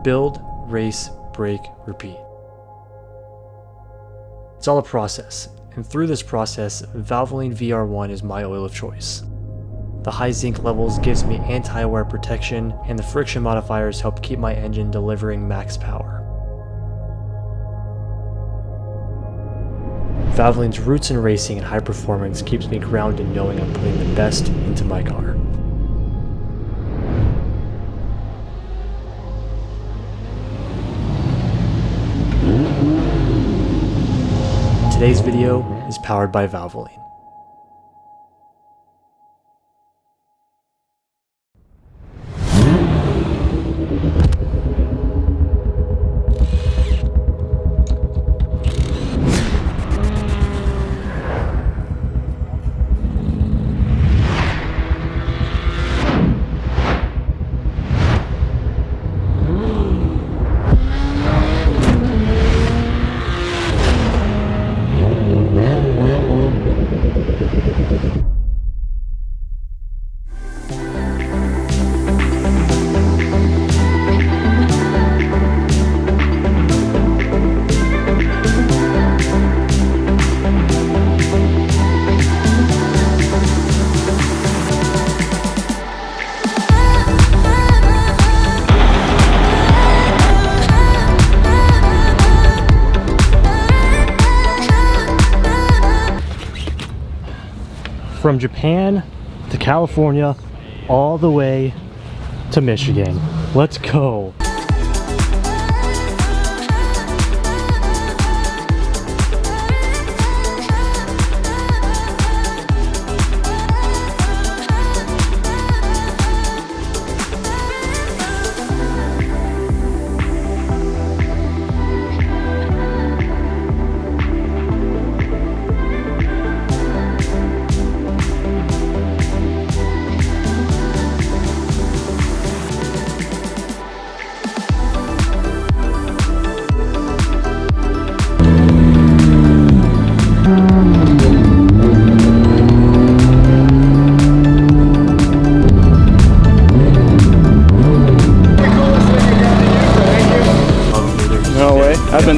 Build, race, brake, repeat. It's all a process, and through this process, Valvoline VR1 is my oil of choice. The high zinc levels gives me anti-wear protection, and the friction modifiers help keep my engine delivering max power. Valvoline's roots in racing and high performance keeps me grounded knowing I'm putting the best into my car. Today's video is powered by Valvoline. From Japan to California, all the way to Michigan. Let's go.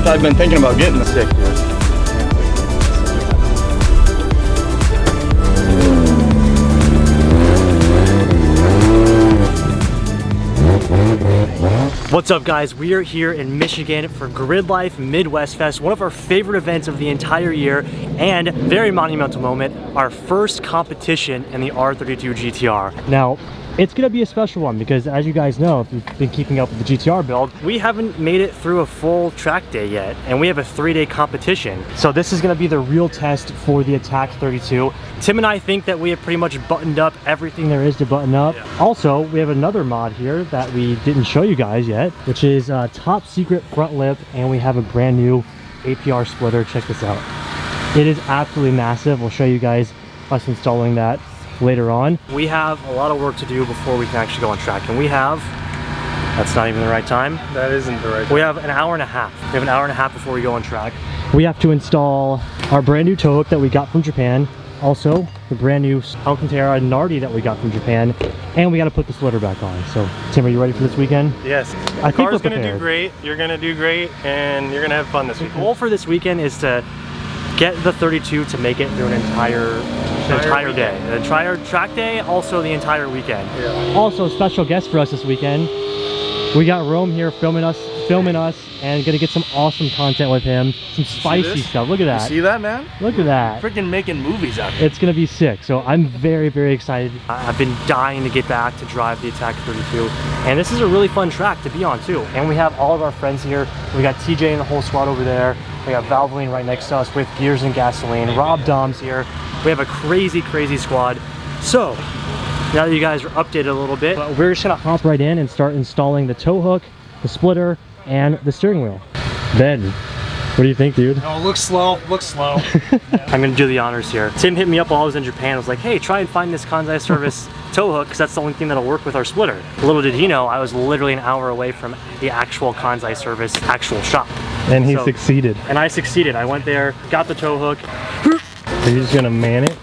I've been thinking about getting the stick, dude. What's up, guys? We are here in Michigan for Gridlife Midwest Fest, one of our favorite events of the entire year, and very monumental moment, our first competition in the R32 GTR. Now, it's gonna be a special one because, as you guys know, if you've been keeping up with the GTR build, we haven't made it through a full track day yet, and we have a 3-day competition. So this is gonna be the real test for the Attack 32. Tim and I think that we have pretty much buttoned up everything there is to button up. Yeah. Also, we have another mod here that we didn't show you guys yet, which is Top Secret front lip, and we have a brand new APR splitter. Check this out. It is absolutely massive. We'll show you guys us installing that later on. We have a lot of work to do before we can actually go on track, and we have, that's not even the right time. That isn't the right time. We have an hour and a half. We have an hour and a half before we go on track. We have to install our brand new tow hook that we got from Japan, also the brand new Alcantara Nardi that we got from Japan, and we got to put the splitter back on. So Tim, are you ready for this weekend? Yes. The car's gonna do great, you're gonna do great, and you're gonna have fun this weekend. The goal for this weekend is to get the 32 to make it through an entire day. The entire track day, also the entire weekend. Yeah. Also, special guest for us this weekend. We got Rome here filming us, and gonna get some awesome content with him. Some spicy stuff. Look at that. You see that, man? Look at that. Freaking making movies out here. It's gonna be sick. So I'm very, very excited. I've been dying to get back to drive the Attack 32. And this is a really fun track to be on too. And we have all of our friends here. We got TJ and the whole squad over there. We got Valvoline right next to us with Gears and Gasoline. Rob Dom's here. We have a crazy, crazy squad. So, now that you guys are updated a little bit, we're just gonna hop right in and start installing the tow hook, the splitter, and the steering wheel. Ben, what do you think, dude? Oh, looks slow, looks slow. I'm gonna do the honors here. Tim hit me up while I was in Japan. I was like, hey, try and find this Kansai service tow hook, because that's the only thing that'll work with our splitter. Little did he know, I was literally an hour away from the actual Kansai service actual shop. And he succeeded. And I succeeded. I went there, got the tow hook. Are you just gonna man it?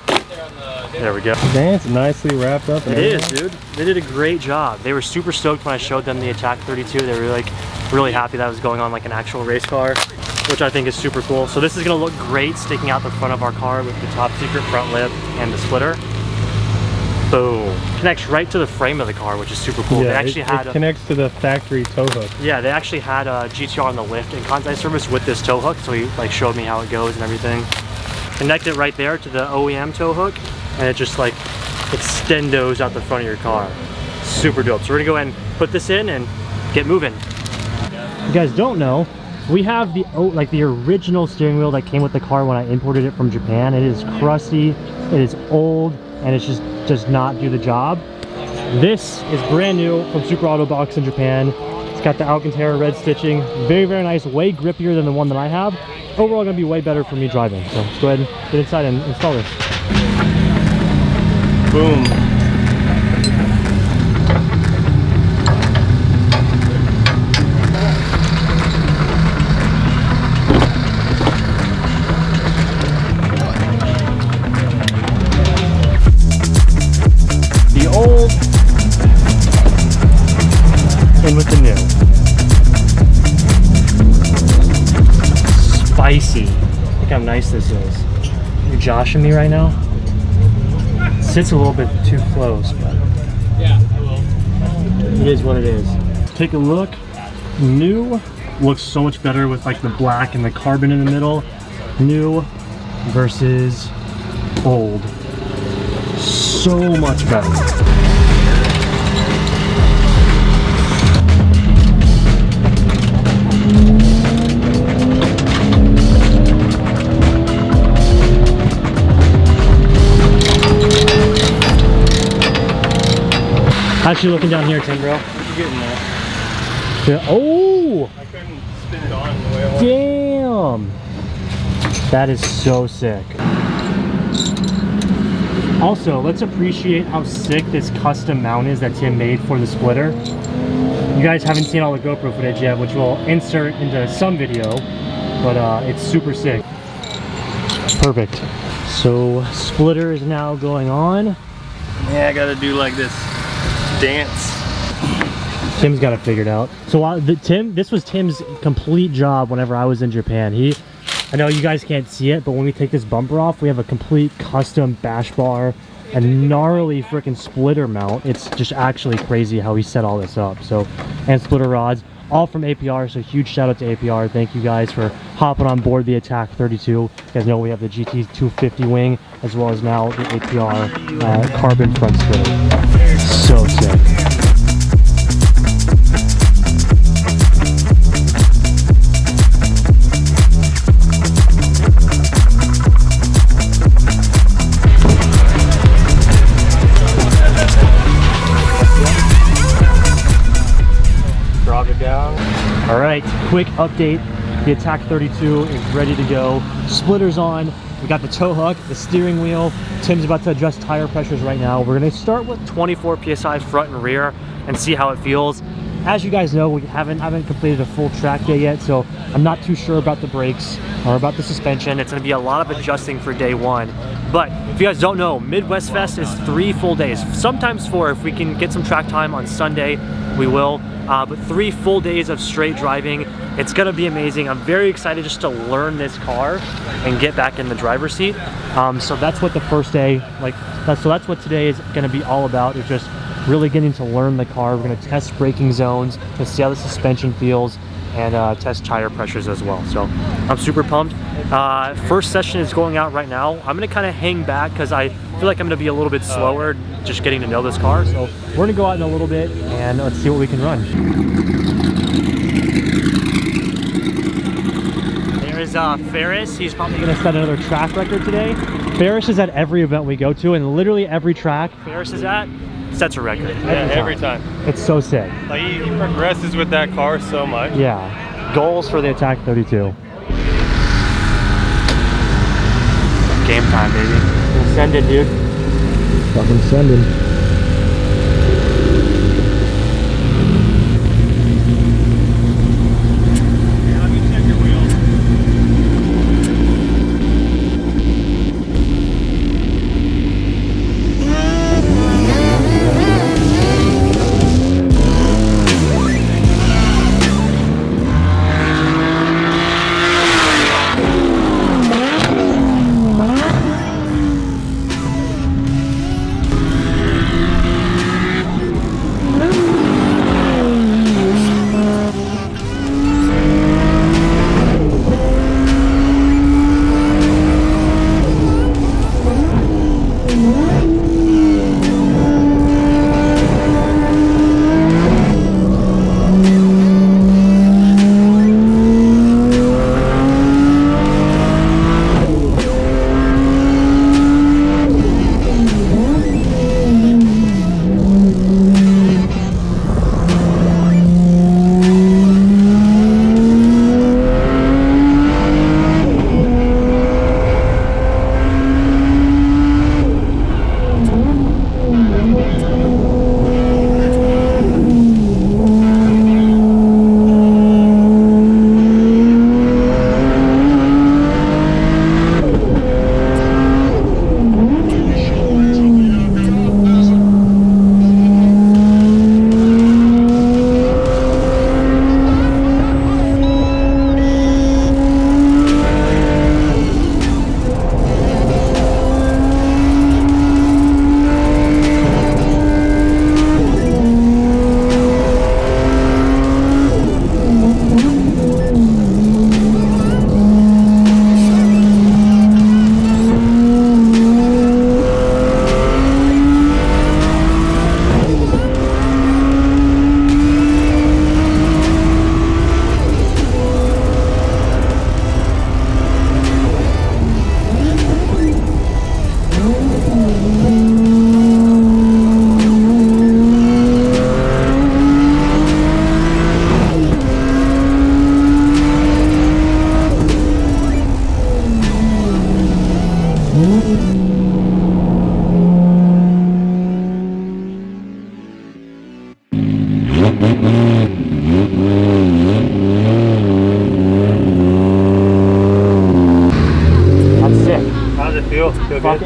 There we go. Dang, it's nicely wrapped up. It is, dude. They did a great job. They were super stoked when I showed them the Attack 32. They were like really happy that was going on like an actual race car, which I think is super cool. So this is gonna look great sticking out the front of our car with the Top Secret front lip and the splitter. Boom. Connects right to the frame of the car, which is super cool. Yeah, they actually it connects to the factory tow hook. Yeah, they actually had a GTR on the lift and contact service with this tow hook, so he like showed me how it goes and everything. Connect it right there to the OEM tow hook, and it just like extendos out the front of your car. Super dope. So we're gonna go ahead and put this in and get moving. You guys don't know, we have the original steering wheel that came with the car when I imported it from Japan. It is crusty, it is old, and it just does not do the job. This is brand new from Super Auto Box in Japan. It's got the Alcantara red stitching. Very, very nice, way grippier than the one that I have. Overall gonna be way better for me driving. So let's go ahead and get inside and install this. Boom. In with the new. Spicy. Look how nice this is. You're joshing me right now? It sits a little bit too close, but it is what it is. Take a look. New looks so much better with like the black and the carbon in the middle. New versus old. So much better. How's you looking down here, Tim, bro? What you getting there? Yeah. Oh! I couldn't spin it on the way I wanted. Damn! That is so sick. Also, let's appreciate how sick this custom mount is that Tim made for the splitter. You guys haven't seen all the GoPro footage yet, which we'll insert into some video, but it's super sick. Perfect. So, splitter is now going on. Yeah, I gotta do like this dance. Tim's got it figured out. So this was Tim's complete job whenever I was in Japan. I know you guys can't see it, but when we take this bumper off, we have a complete custom bash bar, a gnarly freaking splitter mount. It's just actually crazy how he set all this up. So, and splitter rods, all from APR. So huge shout out to APR. Thank you guys for hopping on board the Attack 32. You guys know we have the GT250 wing, as well as now the APR carbon front splitter. So sick. Drop it down. All right, quick update. The Attack 32 is ready to go. Splitter's on. We got the tow hook, the steering wheel. Tim's about to adjust tire pressures right now. We're gonna start with 24 PSI front and rear and see how it feels. As you guys know, we haven't completed a full track day yet, so I'm not too sure about the brakes or about the suspension. It's gonna be a lot of adjusting for day one. But if you guys don't know, Midwest Fest is 3 full days, sometimes 4. If we can get some track time on Sunday, we will. But 3 full days of straight driving. It's gonna be amazing. I'm very excited just to learn this car and get back in the driver's seat. So that's what the first day, that's what today is gonna be all about, is just really getting to learn the car. We're gonna test braking zones and see how the suspension feels, and test tire pressures as well. So I'm super pumped. First session is going out right now. I'm gonna kind of hang back because I feel like I'm gonna be a little bit slower just getting to know this car. So we're gonna go out in a little bit and let's see what we can run. There's Ferris. He's probably gonna set another track record today. Ferris is at every event we go to, and literally every track Ferris is at sets a record. Every time. It's so sick. Like he progresses with that car so much. Yeah. Goals for the Attack 32. Game time, baby. We'll send it, dude. Fucking send it.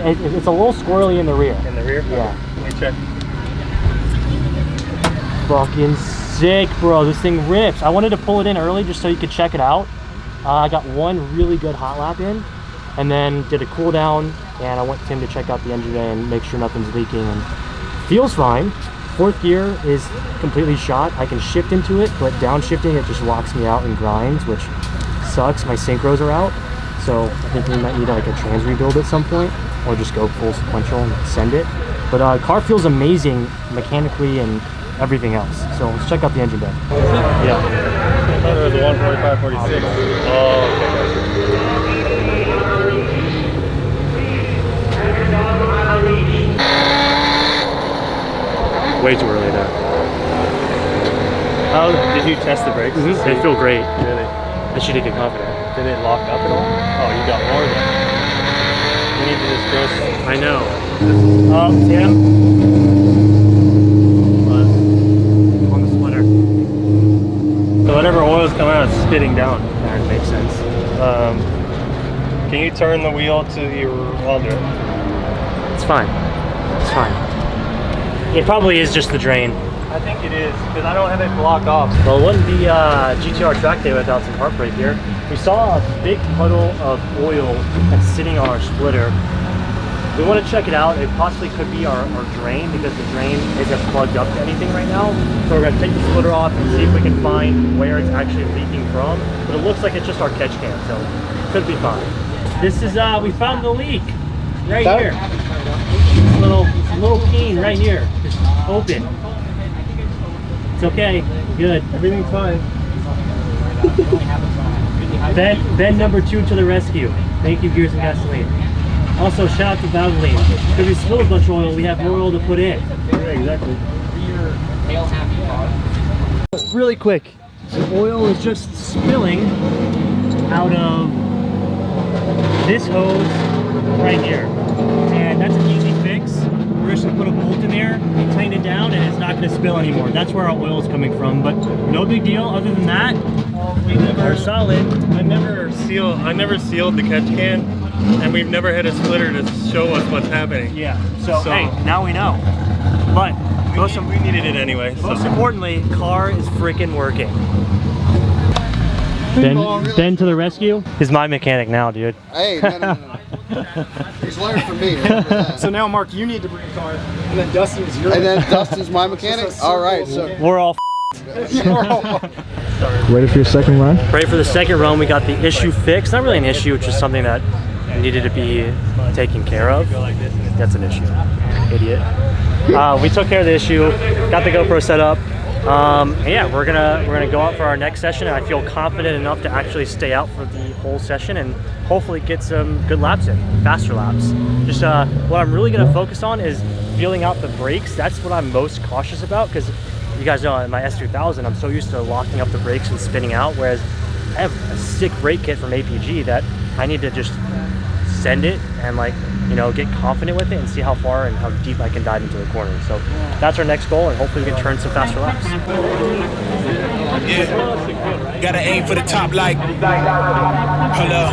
it's a little squirrely in the rear. In the rear? Yeah. Let me check. Fucking sick, bro. This thing rips. I wanted to pull it in early just so you could check it out. I got one really good hot lap in, and then did a cool down, and I went to him to check out the engine bay and make sure nothing's leaking, and feels fine. Fourth gear is completely shot. I can shift into it, but downshifting it just locks me out and grinds, which sucks. My synchros are out, so I think we might need like a trans rebuild at some point, or just go full sequential and send it. But car feels amazing mechanically and everything else. So let's check out the engine bay. Yeah. I thought it was a 145, 46. Oh, okay. Way too early there. How did you test the brakes? They feel great. Really? I should get confident. Did it lock up at all? Oh, you got more than. You need to just go. I know. Tim? What? On the splitter. So whatever oil's coming out is spitting down. That makes sense. Can you turn the wheel to your wall do it? It's fine. It's fine. It probably is just the drain. I think it is, because I don't have it blocked off. Well, it wouldn't be GTR track day without some heartbreak here. We saw a big puddle of oil that's sitting on our splitter. We want to check it out. It possibly could be our drain, because the drain isn't plugged up to anything right now. So we're going to take the splitter off and see if we can find where it's actually leaking from. But it looks like it's just our catch can, so it could be fine. This is, we found the leak right here. It's a little cane right here, just open. It's okay, good. Everything's fine. Ben number 2 to the rescue. Thank you, Gears and Gasoline. Also, shout out to Valvoline. Because we spilled a bunch of oil, we have more oil to put in. Yeah, exactly. Really quick, the oil is just spilling out of this hose right here. And that's an easy fix. We're just gonna put a bolt in there and tighten it down, and it's not gonna spill anymore. That's where our oil is coming from, but no big deal. Other than that, we're solid. I never sealed the catch can, and we've never had a splitter to show us what's happening. Yeah. So hey, now we know. But we needed it anyway. Most importantly, car is freaking working. Ben to the rescue. He's my mechanic now, dude. Hey, no. He's learned from me. So now, Mark, you need to bring a car, and then Dustin's your. And then Dustin's my mechanic. All right, so we're all Ready for your second run? ready for the second run. We got the issue fixed. Not really an issue, it's just something that needed to be taken care of. That's an issue. Idiot. We took care of the issue. Got the GoPro set up. And yeah, we're gonna go out for our next session, and I feel confident enough to actually stay out for the whole session and hopefully get some good laps in, faster laps. Just what I'm really gonna focus on is feeling out the brakes. That's what I'm most cautious about, because you guys know in my S2000 I'm so used to locking up the brakes and spinning out, whereas I have a sick brake kit from APG that I need to just send it and, like, you know, get confident with it and see how far and how deep I can dive into the corner. So that's our next goal, and hopefully we can turn some faster laps. Yeah, gotta aim for the top like, hello.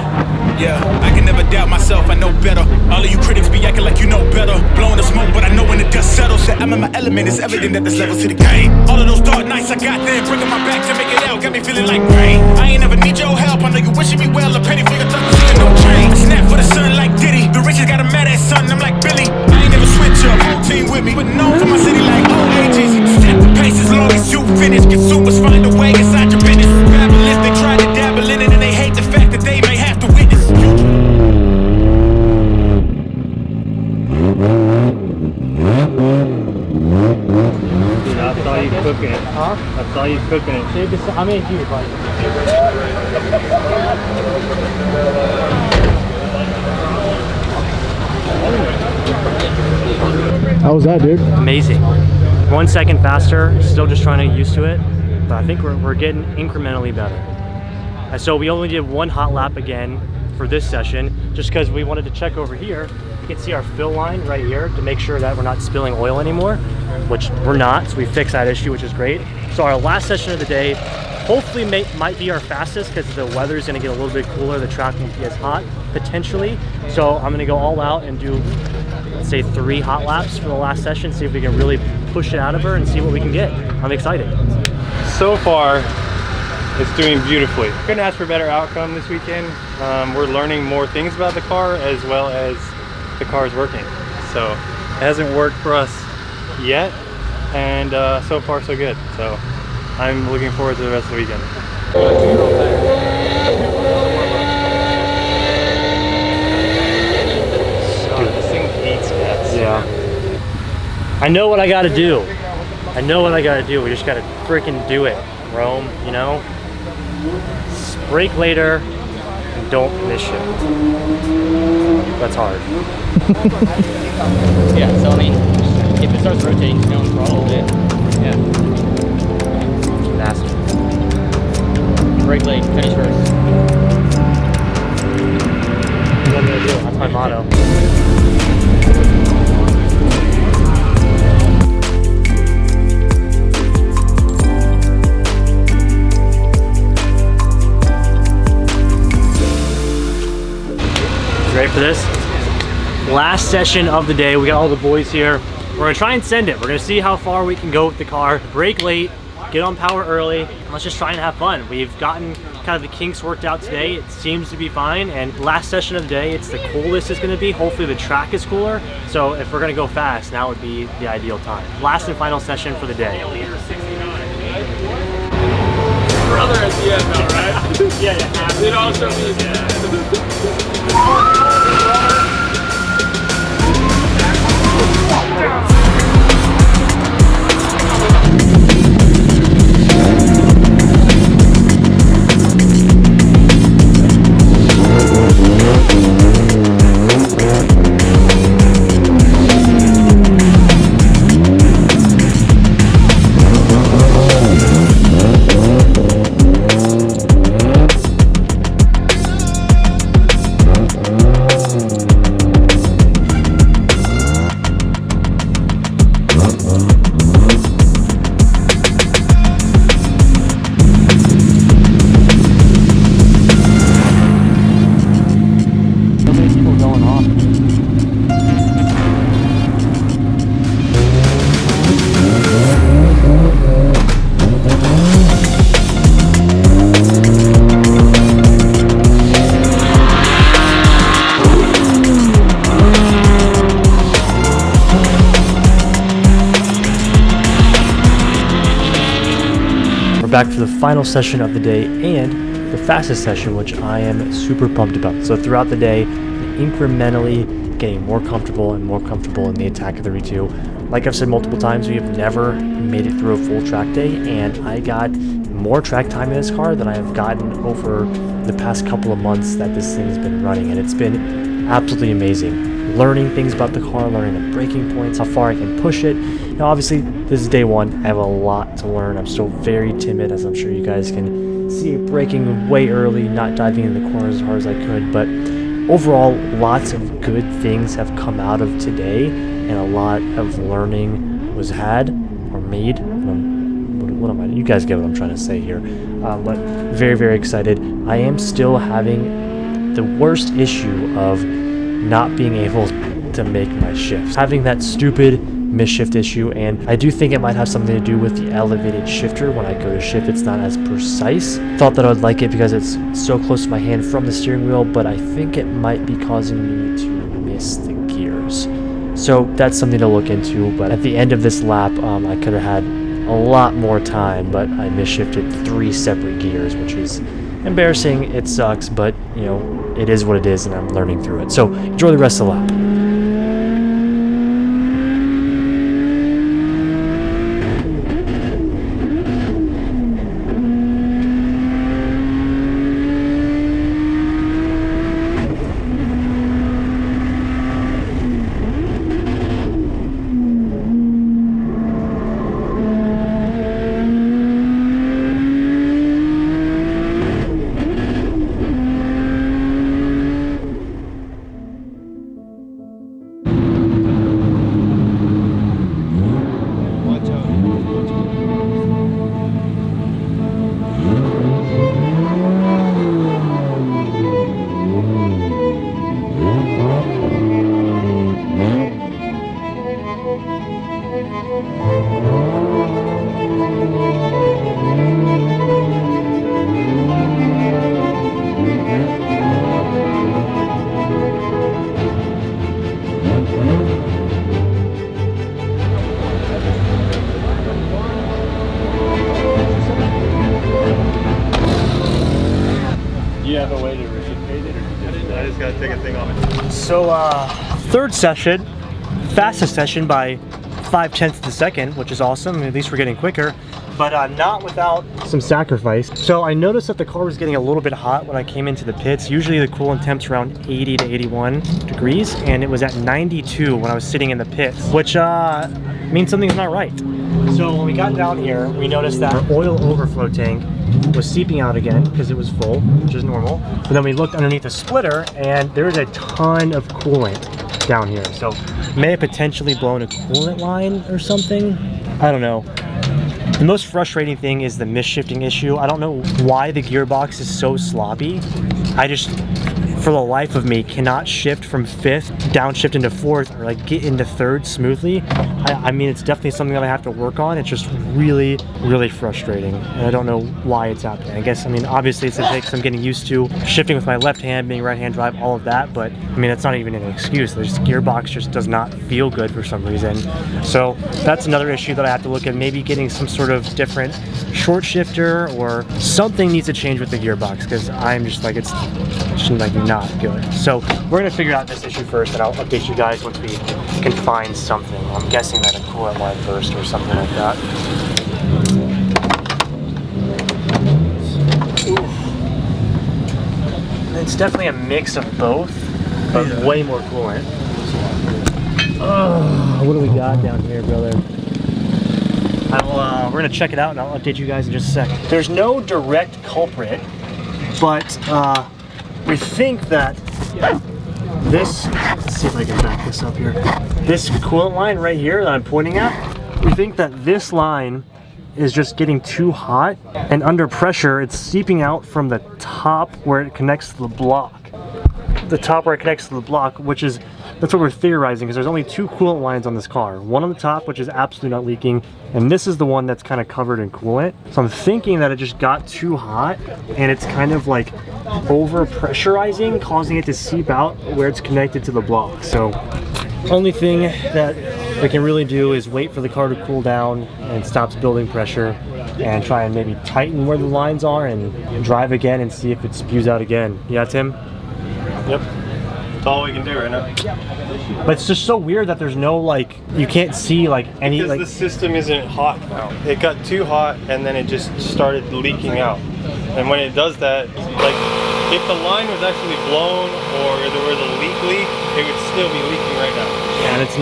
Yeah, I can never doubt myself, I know better. All of you critics be acting like you know better. Blowing the smoke, but I know when the dust settles that I'm in my element. It's evident that there's levels to the game. All of those dark nights I got there, breaking my back to make it out, got me feeling like rain. I ain't never need your help, I know you wishing me well. A penny for your touch, but no change. Snap for the sun like Diddy. The riches got a mad ass son, I'm like Billy. I ain't never switch up, whole team with me, but known for my city like old ages. Step the pace as long as you finish. Consumers find a way inside your business. Babylon, they try to dabble in it, and they hate the fact that they may have to witness. I saw you cooking it. Huh? I saw you cooking it. I'm in here, buddy. How was that, dude? Amazing. 1 second faster, still just trying to get used to it, but I think we're getting incrementally better. And so we only did one hot lap again for this session, just because we wanted to check over here. You can see our fill line right here to make sure that we're not spilling oil anymore, which we're not, so we fixed that issue, which is great. So our last session of the day, hopefully might be our fastest because the weather is going to get a little bit cooler. The track won't be as hot potentially. So I'm going to go all out and do, let's say, 3 hot laps for the last session, see if we can really push it out of her and see what we can get. I'm excited. So far, it's doing beautifully. Couldn't ask for a better outcome this weekend. We're learning more things about the car as well as the car is working. So it hasn't worked for us yet, and so far so good. So I'm looking forward to the rest of the weekend. Dude, this thing hates gas. Yeah. I know what I gotta do. I know what I gotta do. We just gotta freaking do it, Rome, you know? Brake later and don't miss it. That's hard. Yeah, so I mean, if it starts rotating, just down the throttle a bit. Yeah. Nasty. Brake late, finish first. What I'm gonna do. That's my motto. Ready for this? Last session of the day. We got all the boys here. We're gonna try and send it. We're gonna see how far we can go with the car. Brake late, get on power early, and let's just try and have fun. We've gotten kind of the kinks worked out today. It seems to be fine. And last session of the day, it's the coolest it's gonna be. Hopefully the track is cooler. So if we're gonna go fast, now would be the ideal time. Last and final session for the day. Brother at the end though, right? Yeah. It also means back for the final session of the day and the fastest session, which I am super pumped about. So throughout the day, incrementally getting more comfortable and more comfortable in the Attack of the R32. Like I've said multiple times, we have never made it through a full track day, and I got more track time in this car than I have gotten over the past couple of months that this thing has been running, and it's been absolutely amazing. Learning things about the car, learning the braking points, how far I can push it. Now obviously this is day one, I have a lot to learn. I'm still very timid, as I'm sure you guys can see, braking way early, not diving in the corners as hard as I could, but overall lots of good things have come out of today, and a lot of learning was had or made. What am I? You guys get what I'm trying to say here. But very, very excited. I am still having the worst issue of not being able to make my shifts. Having that stupid misshift issue, and I do think it might have something to do with the elevated shifter. When I go to shift, it's not as precise. Thought that I would like it because it's so close to my hand from the steering wheel, but I think it might be causing me to miss the gears. So that's something to look into, but at the end of this lap, I could have had a lot more time, but I misshifted 3 separate gears, which is embarrassing. It sucks, but you know, it is what it is, and I'm learning through it. So enjoy the rest of the lap. So third session, fastest session by 0.5 of a second, which is awesome. At least we're getting quicker, but not without some sacrifice. So I noticed that the car was getting a little bit hot when I came into the pits. Usually the coolant temp's around 80 to 81 degrees, and it was at 92 when I was sitting in the pits, which means something's not right. So when we got down here, we noticed that our oil overflow tank was seeping out again because it was full, which is normal. But then we looked underneath the splitter, and there is a ton of coolant down here. So may have potentially blown a coolant line or something. I don't know. The most frustrating thing is the misshifting issue. I don't know why the gearbox is so sloppy. I just, for the life of me, cannot shift from 5th, downshift into 4th, or like get into 3rd smoothly. I mean, it's definitely something that I have to work on. It's just really, really frustrating. And I don't know why it's happening. I guess, I mean, obviously it's gonna take some getting used to shifting with my left hand, being right hand drive, all of that. But I mean, that's not even an excuse. The gearbox just does not feel good for some reason. So that's another issue that I have to look at. Maybe getting some sort of different short shifter or something needs to change with the gearbox, because I'm just like, it's just like not good. So we're gonna figure out this issue first, and I'll update you guys once we can find something. I'm guessing that a coolant line burst or something like that. It's definitely a mix of both, but way more coolant. Oh, what do we got down here, brother? We're gonna check it out and I'll update you guys in just a sec. There's no direct culprit, but we think that this, let's see if I can back this up here. This coolant line right here that I'm pointing at, we think that this line is just getting too hot, and under pressure it's seeping out from the top where it connects to the block. The top where it connects to the block, which is, that's what we're theorizing, because there's only 2 coolant lines on this car. One on the top, which is absolutely not leaking, and this is the one that's kind of covered in coolant. So I'm thinking that it just got too hot, and it's kind of like over pressurizing, causing it to seep out where it's connected to the block. So only thing that we can really do is wait for the car to cool down and stops building pressure, and try and maybe tighten where the lines are and drive again and see if it spews out again. Yeah, Tim? Yep. That's all we can do right now. But it's just so weird that there's no, like, you can't see like any, because like, the system isn't hot now. It got too hot and then it just started leaking out. And when it does that, like, if the line was actually blown or there was a leak, it would still be leaking right now. Yeah, and it's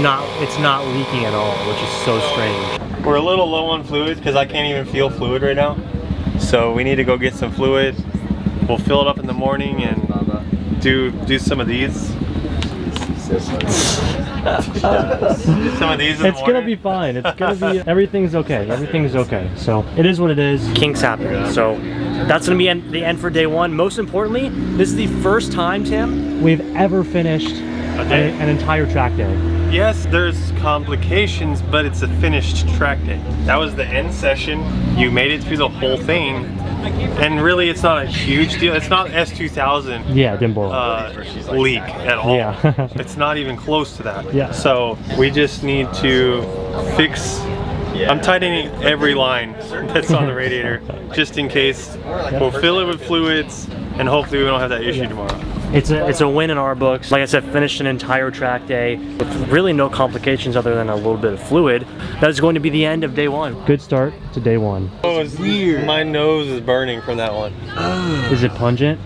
not leaking at all, which is so strange. We're a little low on fluid because I can't even feel fluid right now. So we need to go get some fluid. We'll fill it up in the morning and do some of these. Some of these. It's gonna be fine. It's gonna be, everything's okay. Everything's okay. So it is what it is. Kinks happen. So that's gonna be the end for day 1. Most importantly, this is the first time, Tim, we've ever finished an entire track day. Yes, there's complications, but it's a finished track day. That was the end session. You made it through the whole thing. And really, it's not a huge deal. It's not S2000 leak at all. Yeah. It's not even close to that. Yeah. So we just need to fix. I'm tightening every line that's on the radiator just in case. We'll fill it with fluids, and hopefully we don't have that issue tomorrow. It's a win in our books. Like I said, finished an entire track day with really no complications other than a little bit of fluid. That is going to be the end of day 1. Good start to day 1. Oh, it's weird. My nose is burning from that one. Is it pungent?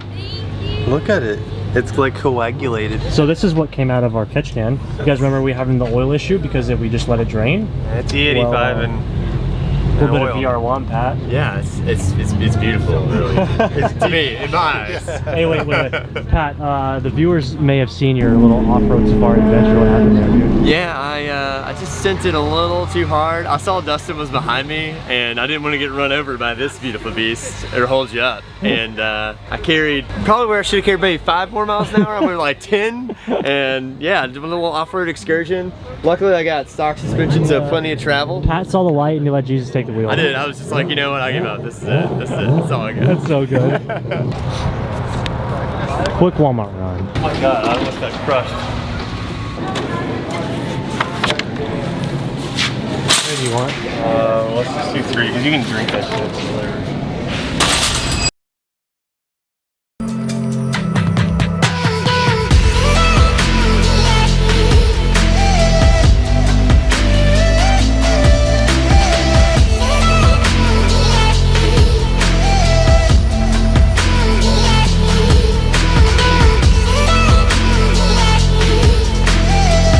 Look at it. It's like coagulated. So this is what came out of our catch can. You guys remember we having the oil issue because we just let it drain? It's E85 and a little bit of VR1, Pat. Yeah, it's beautiful, really. It's, to me, in my eyes. Hey, wait. Pat, the viewers may have seen your little off-road safari adventure. What happened there, dude? Yeah, I just sent it a little too hard. I saw Dustin was behind me, and I didn't want to get run over by this beautiful beast. It holds you up. And I carried, probably where I should have carried maybe 5 more miles an hour. I went like 10. And yeah, did a little off-road excursion. Luckily, I got stock suspension, so plenty of travel. Pat saw the light and he let Jesus take the wheel. I did. I was just like, you know what? I give up. This is it. That's it. That's all I got. That's so good. Quick Walmart run. Oh my god, I almost got crushed. What do you want? Let's just do 3 because you can drink that shit.